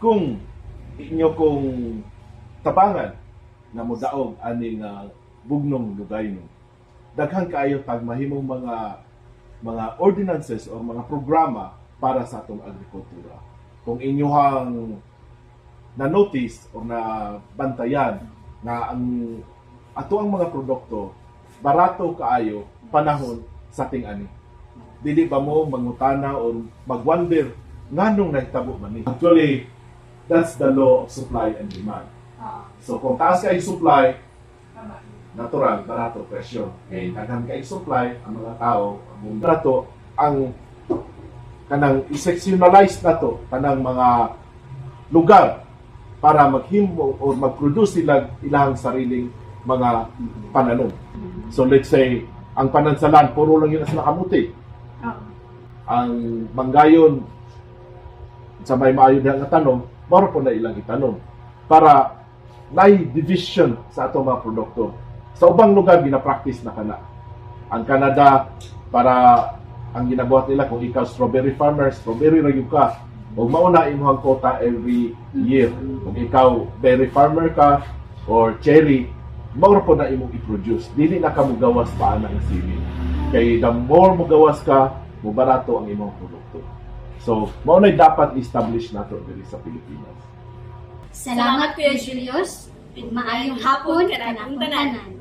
kung inyo kung tabangan na modaog aning bugnong lugay no, daghan kaayo tag mahimong mga ordinances o mga programa para sa atong agrikultura. Kung inyohang na-notice o na bantayan na ang ato ang mga produkto barato kaayo panahon sa ting-ani. Dili ba mo mangutana o mag-wonder nganong nahitabo man ni? Actually, that's the law of supply and demand. So kung taas kay supply, natural, barato, presyo. Okay, daghan kay supply, ang mga tao, ang barato, ang kanang i-sectionalize na to, kanang mga lugar para maghimo o mag-produce sila ilang sariling mga pananom. So let's say, ang panansalan, puro lang yun sa nakamuti. Ang manggayon, sa may maayo na tanom, maro po na ilang itanom. Para may division sa atong mga produkto. Sa ubang lugar, gina-practice na kana. Ang Canada, para ang ginabuhat nila, kung ikaw strawberry farmer, strawberry rayo ka, o mauna imuhang quota every year. Kung ikaw berry farmer ka, or cherry, mauro po na imong i-produce. Dili na ka mugawas pa na ang sili. Kaya the more mugawas ka, mubarato ang imong produkto. So, maunay dapat establish nato diri sa Pilipinas. Salamat, Kuya Julius. Maayong hapon kanang tanan.